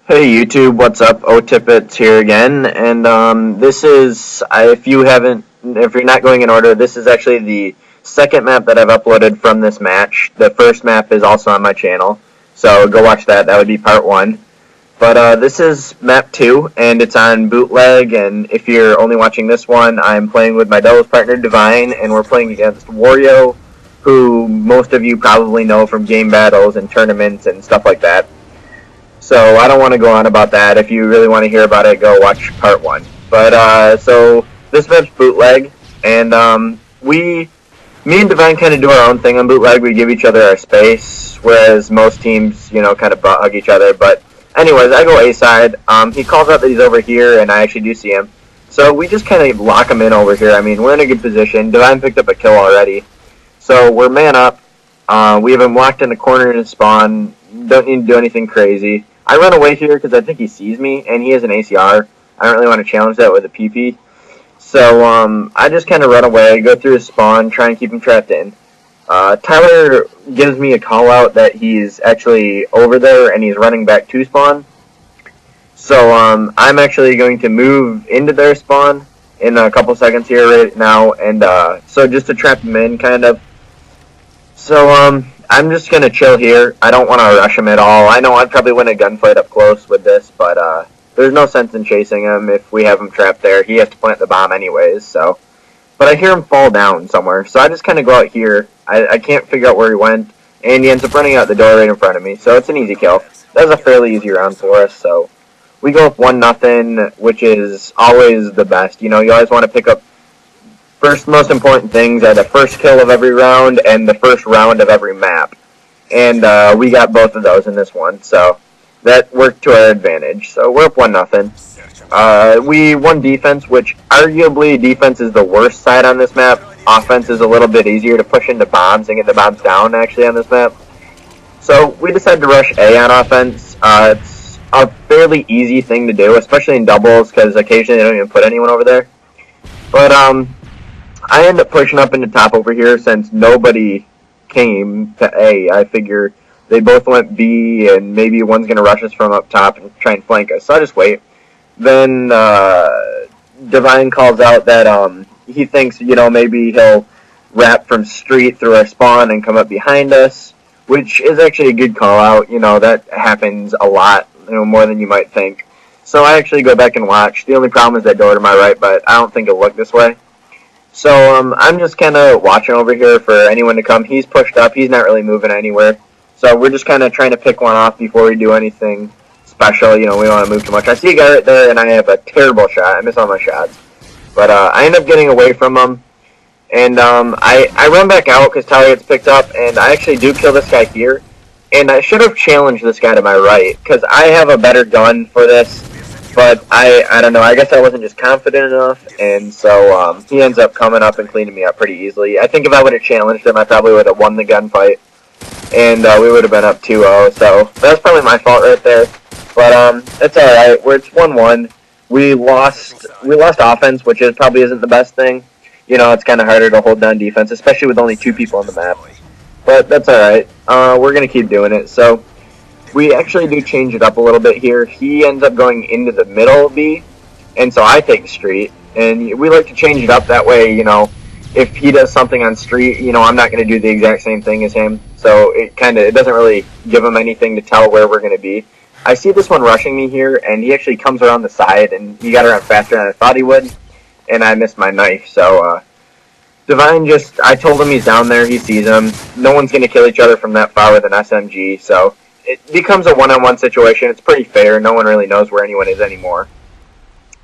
Hey YouTube, what's up? O-Tippets here again, and this is, if you're not going in order, this is actually the second map that I've uploaded from this match. The first map is also on my channel, so go watch that. That would be part 1. But this is map 2, and it's on bootleg, and if you're only watching this one, I'm playing with my doubles partner Divine, and we're playing against Wario, who most of you probably know from game battles and tournaments and stuff like that. So I don't want to go on about that. If you really want to hear about it, go watch part 1. But so this map's bootleg, and me and Divine kind of do our own thing on bootleg. We give each other our space, whereas most teams, kind of butt hug each other. But anyways, I go A side. He calls out that he's over here, and I actually do see him. So we just kind of lock him in over here. I mean, we're in a good position. Divine picked up a kill already, so we're man up. We have him locked in the corner in his spawn. Don't need to do anything crazy. I run away here because I think he sees me, and he has an ACR. I don't really want to challenge that with a PP. So I just kind of run away, go through his spawn, try and keep him trapped in. Tyler gives me a call out that he's actually over there, and he's running back to spawn. So I'm actually going to move into their spawn in a couple seconds here right now, and so just to trap him in, kind of. So I'm just going to chill here. I don't want to rush him at all. I know I'd probably win a gunfight up close with this, but there's no sense in chasing him if we have him trapped there. He has to plant the bomb anyways, so. But I hear him fall down somewhere, so I just kind of go out here. I can't figure out where he went, and he ends up running out the door right in front of me, so it's an easy kill. That was a fairly easy round for us, so. We go up 1-0, which is always the best. You always want to pick up first most important things are the first kill of every round and the first round of every map. And we got both of those in this one, so that worked to our advantage. So we're up 1-0. We won defense, which arguably defense is the worst side on this map. Offense is a little bit easier to push into bombs and get the bombs down, actually, on this map. So we decided to rush A on offense. It's a fairly easy thing to do, especially in doubles, because occasionally they don't even put anyone over there. But I end up pushing up into top over here since nobody came to A. I figure they both went B, and maybe one's going to rush us from up top and try and flank us. So I just wait. Then Divine calls out that he thinks, maybe he'll wrap from street through our spawn and come up behind us, which is actually a good call out. That happens a lot, more than you might think. So I actually go back and watch. The only problem is that door to my right, but I don't think it'll look this way. So I'm just kind of watching over here for anyone to come. He's pushed up. He's not really moving anywhere. So we're just kind of trying to pick one off before we do anything special. We don't want to move too much. I see a guy right there, and I have a terrible shot. I miss all my shots. But I end up getting away from him. And I run back out because Tyler gets picked up, and I actually do kill this guy here. And I should have challenged this guy to my right because I have a better gun for this. But I don't know, I guess I wasn't just confident enough, and so he ends up coming up and cleaning me up pretty easily. I think if I would have challenged him, I probably would have won the gunfight, and we would have been up 2-0, so that's probably my fault right there. But it's alright, it's 1-1. We lost offense, which probably isn't the best thing. It's kind of harder to hold down defense, especially with only 2 people on the map. But that's alright, we're going to keep doing it, so. We actually do change it up a little bit here. He ends up going into the middle B, and so I take street. And we like to change it up that way, if he does something on street, I'm not going to do the exact same thing as him. So it doesn't really give him anything to tell where we're going to be. I see this one rushing me here, and he actually comes around the side, and he got around faster than I thought he would, and I missed my knife. So Divine I told him he's down there, he sees him. No one's going to kill each other from that far with an SMG, so it becomes a one-on-one situation. It's pretty fair. No one really knows where anyone is anymore.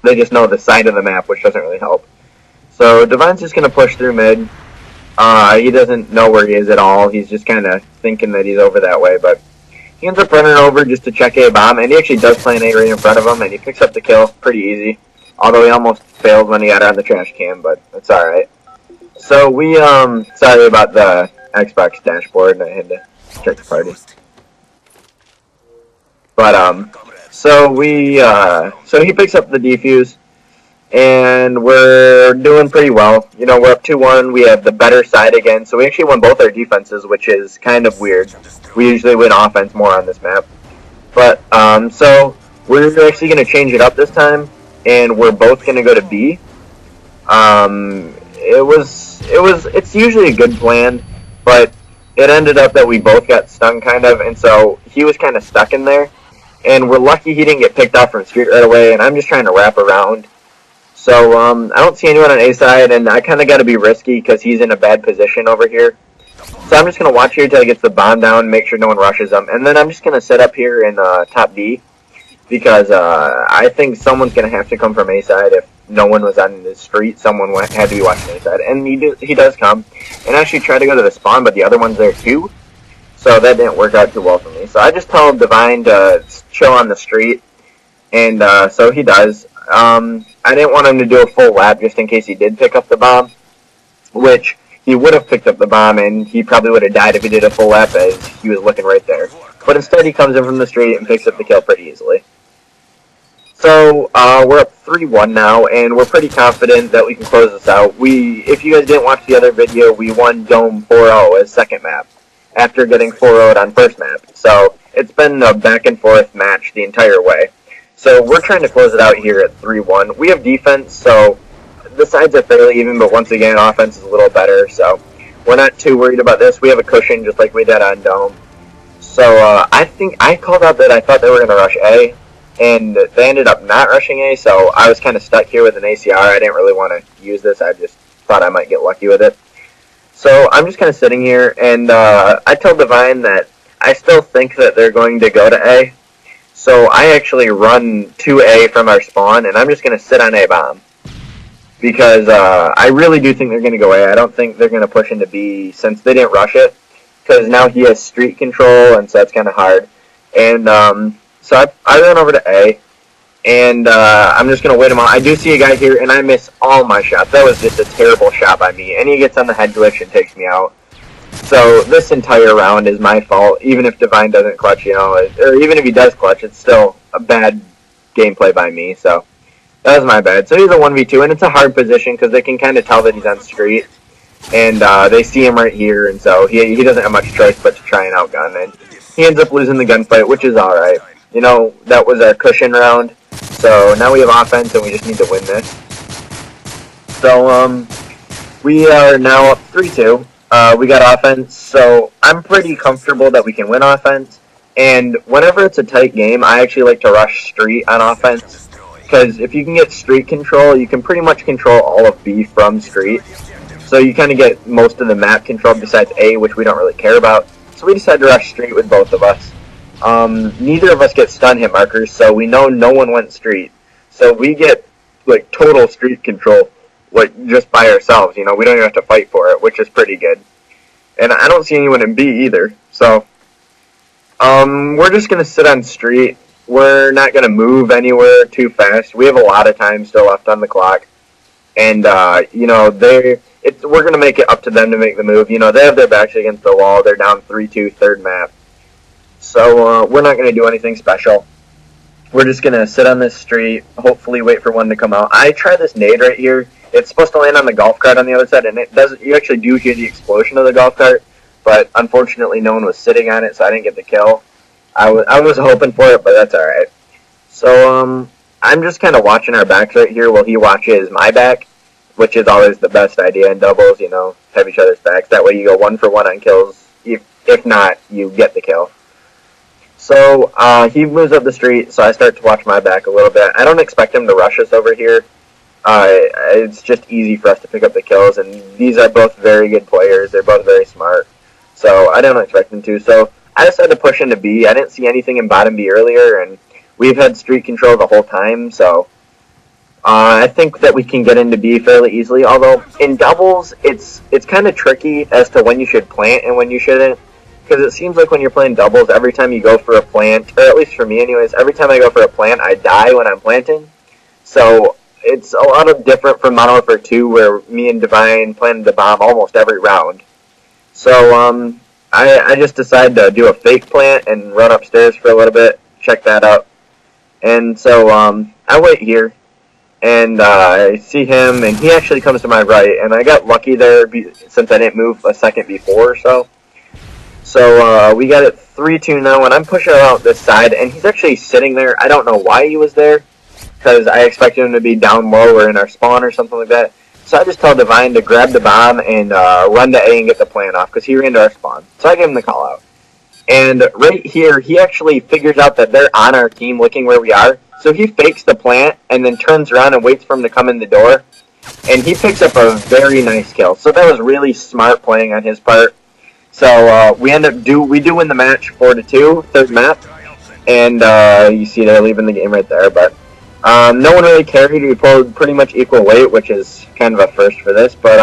They just know the side of the map, which doesn't really help. So Divine's just going to push through mid. He doesn't know where he is at all. He's just kind of thinking that he's over that way. But he ends up running over just to check A bomb, and he actually does plant A right in front of him, and he picks up the kill pretty easy. Although he almost failed when he got on the trash can, but that's alright. So we, sorry about the Xbox dashboard, I had to check the party. But, so he picks up the defuse, and we're doing pretty well. We're up 2-1, we have the better side again, so we actually won both our defenses, which is kind of weird. We usually win offense more on this map. But, so We're actually going to change it up this time, and we're both going to go to B. It's usually a good plan, but it ended up that we both got stung kind of, and so he was kind of stuck in there. And we're lucky he didn't get picked off from street right away, and I'm just trying to wrap around. So I don't see anyone on A side, and I kind of got to be risky because he's in a bad position over here. So I'm just going to watch here until he gets the bomb down, make sure no one rushes him. And then I'm just going to sit up here in top B because I think someone's going to have to come from A side. If no one was on the street, someone had to be watching A side. And he does come. And actually tried to go to the spawn, but the other one's there too. So that didn't work out too well for me. So I just told Divine to chill on the street. And so he does. I didn't want him to do a full lap just in case he did pick up the bomb, which he would have picked up the bomb and he probably would have died if he did a full lap as he was looking right there. But instead he comes in from the street and picks up the kill pretty easily. So we're up 3-1 now, and we're pretty confident that we can close this out. If you guys didn't watch the other video, we won Dome 4-0 as second map after getting 4-0'd on first map. So it's been a back and forth match the entire way. So we're trying to close it out here at 3-1. We have defense, so the sides are fairly even, but once again, offense is a little better, so we're not too worried about this. We have a cushion just like we did on Dome. So I think I called out that I thought they were going to rush A, and they ended up not rushing A, so I was kind of stuck here with an ACR. I didn't really want to use this. I just thought I might get lucky with it. So I'm just kind of sitting here, and I told Divine that I still think that they're going to go to A. So I actually run to A from our spawn, and I'm just going to sit on A bomb. Because I really do think they're going to go A. I don't think they're going to push into B since they didn't rush it. Because now he has street control, and so that's kind of hard. And so I ran over to A, and I'm just going to wait him out. I do see a guy here, and I miss all my shots. That was just a terrible shot by me. And he gets on the head glitch and takes me out. So this entire round is my fault, even if Divine doesn't clutch, or even if he does clutch, it's still a bad gameplay by me, so that was my bad. So he's a 1v2, and it's a hard position because they can kind of tell that he's on street, and they see him right here, and so he doesn't have much choice but to try and outgun, and he ends up losing the gunfight, which is alright. That was our cushion round, so now we have offense, and we just need to win this. So, we are now up 3-2. We got offense, so I'm pretty comfortable that we can win offense. And whenever it's a tight game, I actually like to rush street on offense. Because if you can get street control, you can pretty much control all of B from street. So you kind of get most of the map controlled besides A, which we don't really care about. So we decided to rush street with both of us. Neither of us get stun hit markers, so we know no one went street. So we get, total street control. Just by ourselves, we don't even have to fight for it, which is pretty good. And I don't see anyone in B either, so we're just going to sit on street. We're not going to move anywhere too fast. We have a lot of time still left on the clock, and we're going to make it up to them to make the move. They have their backs against the wall. They're down 3-2, third map, so we're not going to do anything special. We're just going to sit on this street, hopefully wait for one to come out. I try this nade right here. It's supposed to land on the golf cart on the other side, and it doesn't. You actually do hear the explosion of the golf cart, but unfortunately no one was sitting on it, so I didn't get the kill. I was hoping for it, but that's alright. So, I'm just kind of watching our backs right here while he watches my back, which is always the best idea in doubles, have each other's backs. That way you go 1 for 1 on kills. If not, you get the kill. So, he moves up the street, so I start to watch my back a little bit. I don't expect him to rush us over here. It's just easy for us to pick up the kills, and these are both very good players. They're both very smart, so I don't expect them to. So I decided to push into B. I didn't see anything in bottom B earlier, and we've had street control the whole time, so I think that we can get into B fairly easily. Although in doubles, it's kind of tricky as to when you should plant and when you shouldn't, because it seems like when you're playing doubles, every time you go for a plant, or at least for me anyways, every time I go for a plant, I die when I'm planting. So it's a lot of different from Modern Warfare 2, where me and Divine planted the bomb almost every round. So I just decided to do a fake plant and run upstairs for a little bit, check that out. And so I wait here, and I see him, and he actually comes to my right, and I got lucky there since I didn't move a second before or so. So we got it 3-2 now, and I'm pushing out this side, and he's actually sitting there. I don't know why he was there, because I expected him to be down low or in our spawn or something like that. So I just tell Divine to grab the bomb and run to A and get the plant off, because he ran to our spawn. So I gave him the call out. And right here, he actually figures out that they're on our team looking where we are. So he fakes the plant and then turns around and waits for him to come in the door. And he picks up a very nice kill. So that was really smart playing on his part. So we do win the match 4-2, third map. And you see they're leaving the game right there. But no one really carried. We pulled pretty much equal weight, which is kind of a first for this. But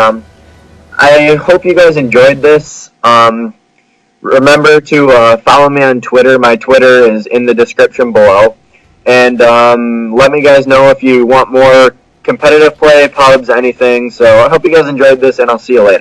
I hope you guys enjoyed this. Remember to follow me on Twitter. My Twitter is in the description below. And let me guys know if you want more competitive play, pubs, anything. So I hope you guys enjoyed this, and I'll see you later.